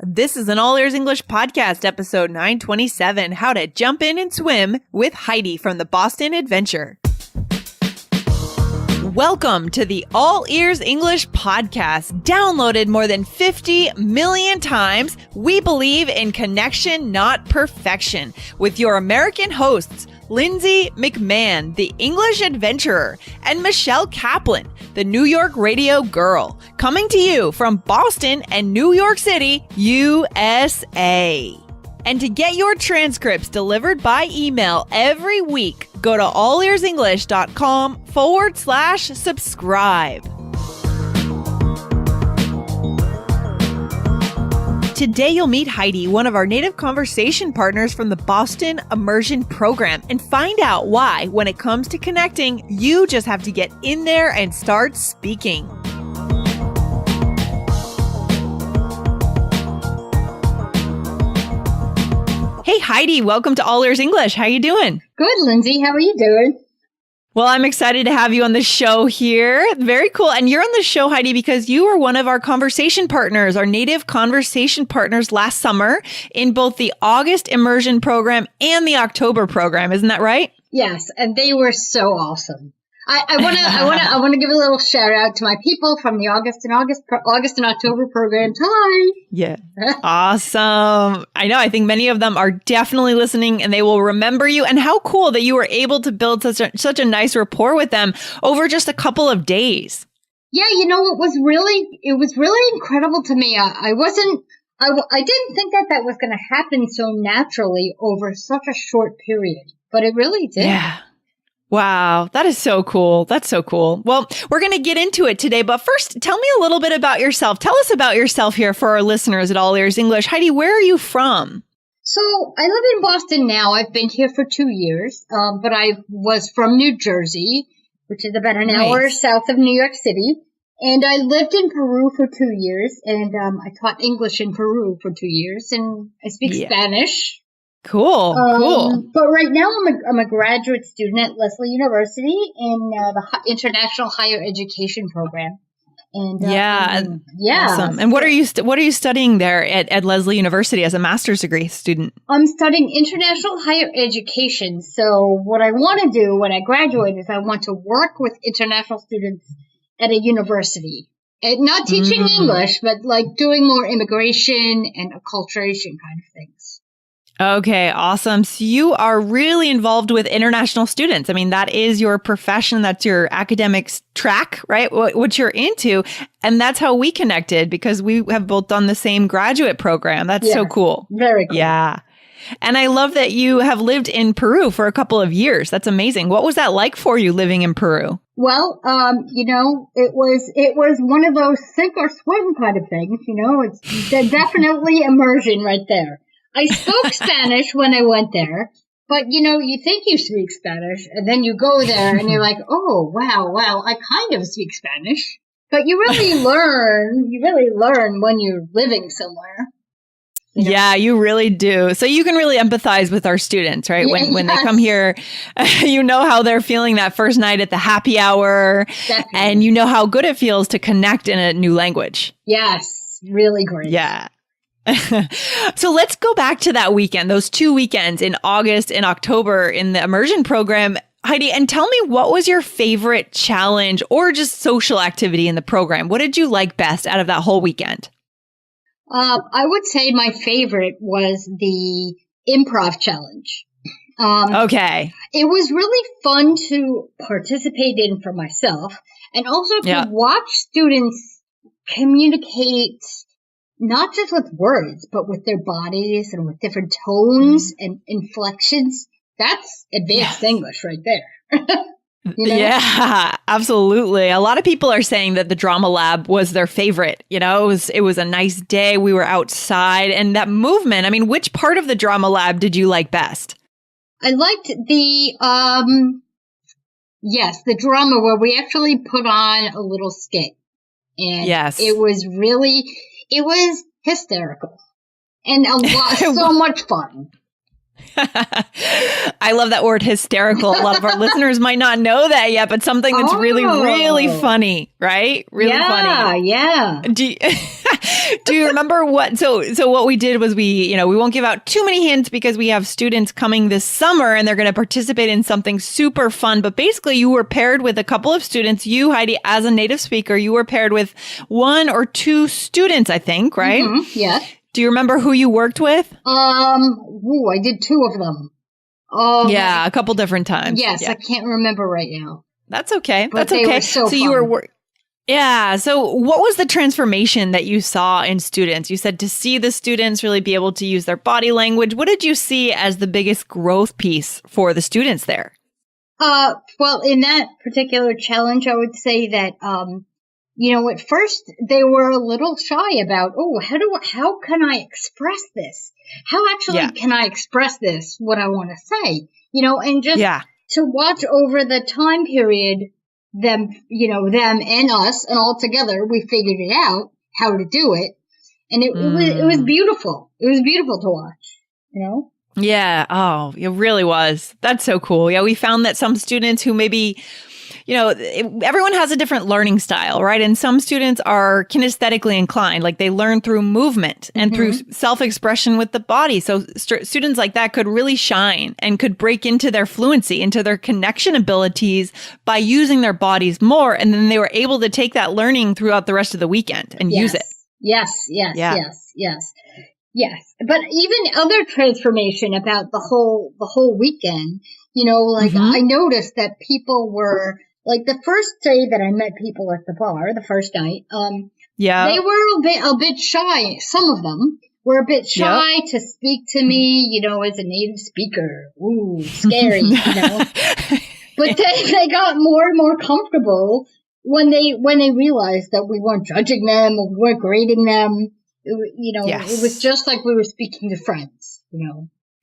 This is an All Ears English podcast, episode 927, How to Jump In and Swim with Heidi from the Boston Adventure. Welcome to the All Ears English podcast. Downloaded more than 50 million times, we believe in connection, not perfection, with your American hosts, Lindsay McMahon, the English adventurer, and Michelle Kaplan, the New York radio girl, coming to you from Boston and New York City, USA. And to get your transcripts delivered by email every week, go to allearsenglish.com/subscribe. Today, you'll meet Heidi, one of our native conversation partners from the Boston Immersion Program, and find out why, when it comes to connecting, you just have to get in there and start speaking. Hey, Heidi, welcome to All Ears English. How you doing? Good, Lindsay. How are you doing? Well, I'm excited to have you on the show here. Very cool. And you're on the show, Heidi, because you were one of our conversation partners, our native conversation partners last summer in both the August Immersion Program and the October program. Isn't that right? Yes, and they were so awesome. I want to give a little shout out to my people from the August and October programs. Hi. Yeah. Awesome. I know. I think many of them are definitely listening and they will remember you. And how cool that you were able to build such a nice rapport with them over just a couple of days. Yeah, you know, it was really incredible to me. I didn't think that was going to happen so naturally over such a short period, but it really did. Yeah. Wow, that is so cool. That's so cool. Well, we're going to get into it today, but first, tell me a little bit about yourself. Tell us about yourself here for our listeners at All Ears English. Heidi, where are you from? So I live in Boston now. I've been here for 2 years, but I was from New Jersey, which is about an hour south of New York City. And I lived in Peru for 2 years, and I taught English in Peru for 2 years, and I speak Spanish. Cool. But right now I'm a graduate student at Lesley University in the International Higher Education program. And awesome. And what are you studying there at Lesley University as a master's degree student? I'm studying international higher education. So what I want to do when I graduate is I want to work with international students at a university. And not teaching English, but like doing more immigration and acculturation kind of things. Okay, awesome. So you are really involved with international students. I mean, that is your profession. That's your academics track, right? What you're into. And that's how we connected because we have both done the same graduate program. That's so cool. Very cool. Yeah. And I love that you have lived in Peru for a couple of years. That's amazing. What was that like for you living in Peru? Well, you know, it was one of those sink or swim kind of things. You know, it's definitely immersion right there. I spoke Spanish when I went there, but you know, you think you speak Spanish and then you go there and you're like, oh, wow, I kind of speak Spanish, but you really learn when you're living somewhere. You know? Yeah, you really do. So you can really empathize with our students, right? When they come here, you know how they're feeling that first night at the happy hour. Definitely. And you know how good it feels to connect in a new language. Yes, really great. Yeah. So let's go back to that weekend, those 2 weekends in August and October in the immersion program. Heidi, and tell me, what was your favorite challenge or just social activity in the program? What did you like best out of that whole weekend? I would say my favorite was the improv challenge. Okay. It was really fun to participate in for myself and also to watch students communicate not just with words, but with their bodies and with different tones and inflections. That's advanced English right there. You know? Yeah, absolutely. A lot of people are saying that the drama lab was their favorite. You know, it was a nice day. We were outside and that movement. I mean, which part of the drama lab did you like best? I liked the drama where we actually put on a little skit. And it was hysterical and so much fun. I love that word hysterical. A lot of our listeners might not know that yet, but something that's really, really funny, right? Really funny. Yeah. Do you remember what? So what we did was we won't give out too many hints because we have students coming this summer and they're going to participate in something super fun. But basically, you were paired with a couple of students. You, Heidi, as a native speaker, you were paired with 1 or 2 students, I think, right? Mm-hmm. Yeah. Do you remember who you worked with? I did 2 of them. Yeah, a couple different times. Yes, yeah. I can't remember right now. That's okay. But That's okay. Were so fun. You were. Yeah. So what was the transformation that you saw in students? You said to see the students really be able to use their body language. What did you see as the biggest growth piece for the students there? Well, in that particular challenge, I would say that, at first they were a little shy about, how can I express this? How actually can I express this, what I want to say? And just to watch over the time period, them and us, and all together, we figured it out, how to do it. And it was beautiful. It was beautiful to watch, Yeah. Oh, it really was. That's so cool. Yeah. We found that some students who maybe, everyone has a different learning style, right? And some students are kinesthetically inclined, like they learn through movement and through self-expression with the body. So students like that could really shine and could break into their fluency, into their connection abilities by using their bodies more. And then they were able to take that learning throughout the rest of the weekend and use it. Yes. But even other transformation about the whole weekend, I noticed that people were, like the first day that I met people at the bar, the first night, they were a bit shy. Some of them were a bit shy to speak to me, as a native speaker. Ooh, scary, But they got more and more comfortable when they realized that we weren't judging them or we weren't grading them. It was just like we were speaking to friends,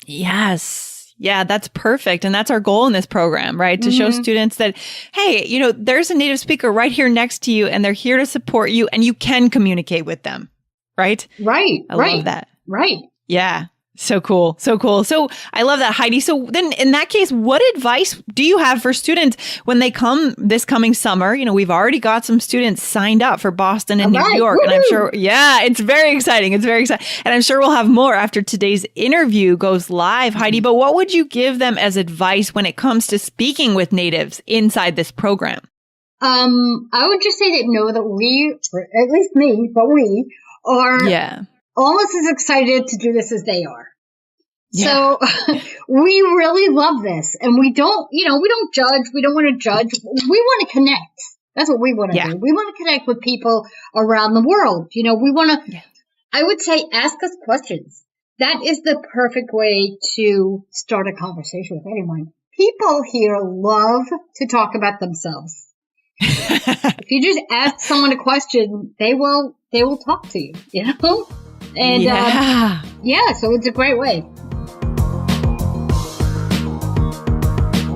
Yes. Yeah, that's perfect. And that's our goal in this program, right? To show students that, hey, there's a native speaker right here next to you and they're here to support you and you can communicate with them, right? Right. I love that. Right. Yeah. So cool. So cool. So I love that, Heidi. So then in that case, what advice do you have for students when they come this coming summer? We've already got some students signed up for Boston and New York. Woo-hoo! And I'm sure, it's very exciting. It's very exciting. And I'm sure we'll have more after today's interview goes live, Heidi. But what would you give them as advice when it comes to speaking with natives inside this program? I would just say that we, or at least me, but we are almost as excited to do this as they are. Yeah. So we really love this, and we don't judge. We don't want to judge. We want to connect. That's what we want to do. We want to connect with people around the world. We want to, I would say, ask us questions. That is the perfect way to start a conversation with anyone. People here love to talk about themselves. If you just ask someone a question, they will talk to you, And so it's a great way.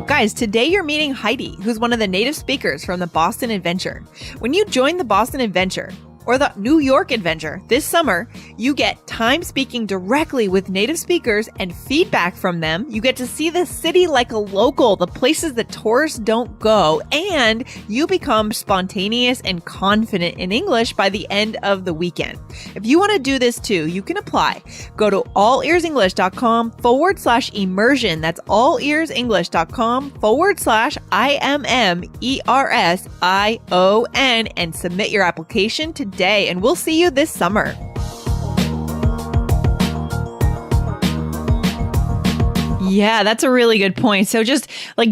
Guys, today you're meeting Heidi, who's one of the native speakers from the Boston Adventure. When you join the Boston Adventure, or the New York Adventure this summer, you get time speaking directly with native speakers and feedback from them. You get to see the city like a local, the places that tourists don't go, and you become spontaneous and confident in English by the end of the weekend. If you want to do this too, you can apply. Go to allearsenglish.com/immersion. That's allearsenglish.com/IMMERSION and submit your application today. And we'll see you this summer. Yeah, that's a really good point. So just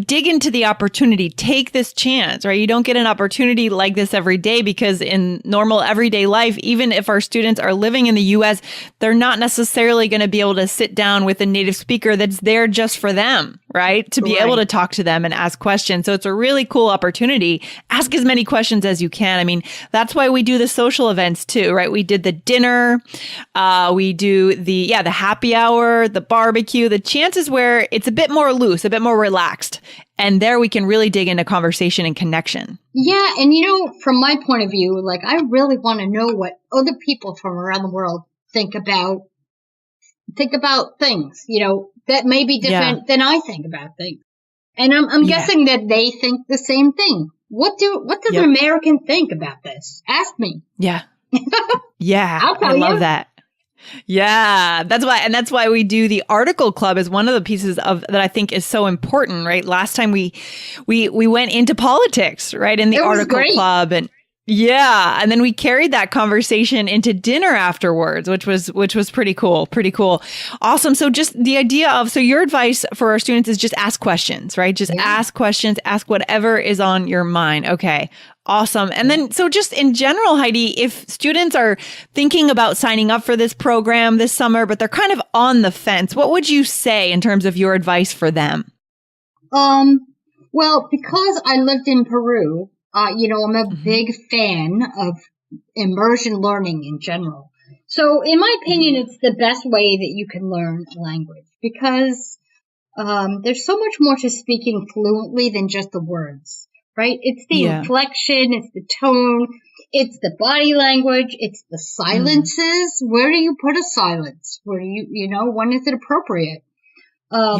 dig into the opportunity, take this chance, right? You don't get an opportunity like this every day because in normal everyday life, even if our students are living in the US, they're not necessarily going to be able to sit down with a native speaker that's there just for them, right? To be able to talk to them and ask questions. So it's a really cool opportunity. Ask as many questions as you can. I mean, that's why we do the social events too, right? We did the dinner, we do the happy hour, the barbecue, the chances where it's a bit more loose, a bit more relaxed. And there we can really dig into conversation and connection. Yeah. And, from my point of view, I really want to know what other people from around the world think about things, that may be different than I think about things. And I'm guessing that they think the same thing. What does an American think about this? Ask me. Yeah. Yeah. I'll tell I love you. that. Yeah, that's why we do the article club as one of the pieces of that I think is so important, right? Last time we went into politics, right, in the article club, and and then we carried that conversation into dinner afterwards, which was pretty cool. Awesome. So just the idea of, so your advice for our students is just ask questions, right? Just ask questions, ask whatever is on your mind. Okay. Awesome. And then, so just in general, Heidi, if students are thinking about signing up for this program this summer, but they're kind of on the fence, what would you say in terms of your advice for them? Well, because I lived in Peru, I'm a big fan of immersion learning in general. So in my opinion, it's the best way that you can learn a language because, there's so much more to speaking fluently than just the words. Right? It's the inflection, it's the tone, it's the body language, it's the silences. Where do you put a silence? Where do when is it appropriate? So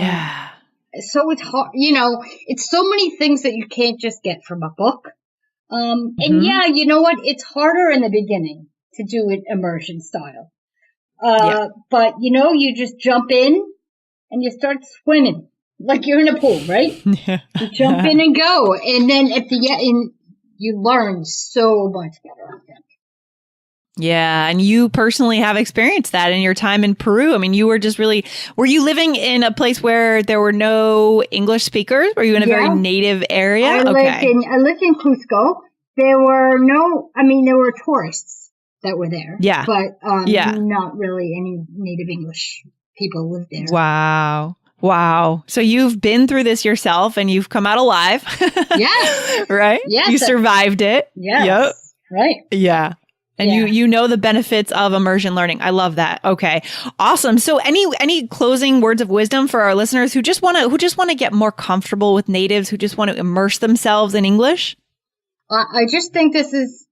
it's hard, it's so many things that you can't just get from a book. And you know what? It's harder in the beginning to do it immersion style. But you just jump in and you start swimming. Like you're in a pool, right? You jump in and go. And then at the end, you learn so much better. Yeah. And you personally have experienced that in your time in Peru. I mean, you were were you living in a place where there were no English speakers? Were you in a very native area? I lived in Cusco. There were tourists that were there. Yeah. But not really any native English people lived there. Wow. So you've been through this yourself and you've come out alive. Yes. Right? Yes. You survived it. Yes. Yep. Right. Yeah. And you know the benefits of immersion learning. I love that. Okay. Awesome. So any closing words of wisdom for our listeners who just want to get more comfortable with natives, who just want to immerse themselves in English? I just think this is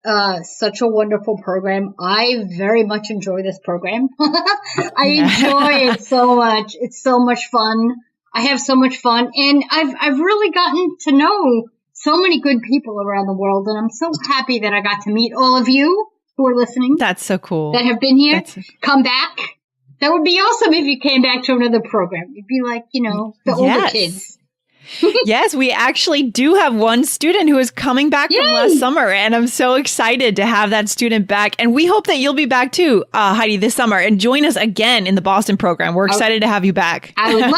such a wonderful program. I very much enjoy this program. I enjoy it so much. It's so much fun. I have so much fun, and I've really gotten to know so many good people around the world, and I'm so happy that I got to meet all of you who are listening. That's so cool. That have been here. Come back. That would be awesome if you came back to another program. You'd be like, the older kids. Yes, we actually do have one student who is coming back from last summer, and I'm so excited to have that student back. And we hope that you'll be back too, Heidi, this summer, and join us again in the Boston program. We're excited to have you back. I would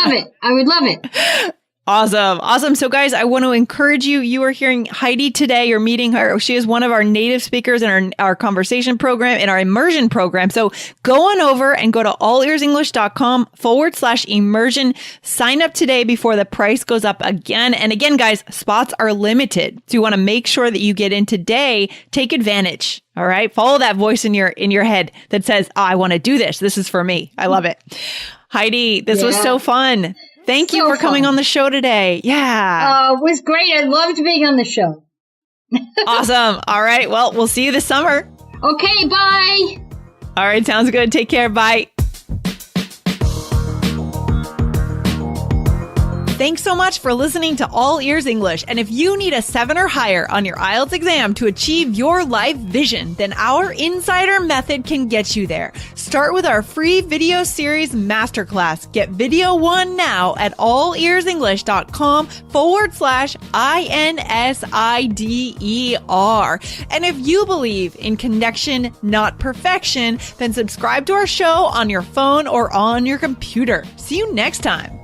love it. Awesome. So guys, I want to encourage you. You are hearing Heidi today. You're meeting her. She is one of our native speakers in our conversation program, in our immersion program. So go on over and go to allearsenglish.com/immersion. Sign up today before the price goes up again. And again, guys, spots are limited. So you want to make sure that you get in today. Take advantage. All right. Follow that voice in your head that says, I want to do this. This is for me. I love it. Heidi, this was so fun. Thank you for coming on the show today. Yeah. It was great. I loved being on the show. Awesome. All right. Well, we'll see you this summer. Okay. Bye. All right. Sounds good. Take care. Bye. Thanks so much for listening to All Ears English. And if you need a 7 or higher on your IELTS exam to achieve your life vision, then our Insider Method can get you there. Start with our free video series masterclass. Get video 1 now at allearsenglish.com/INSIDER. And if you believe in connection, not perfection, then subscribe to our show on your phone or on your computer. See you next time.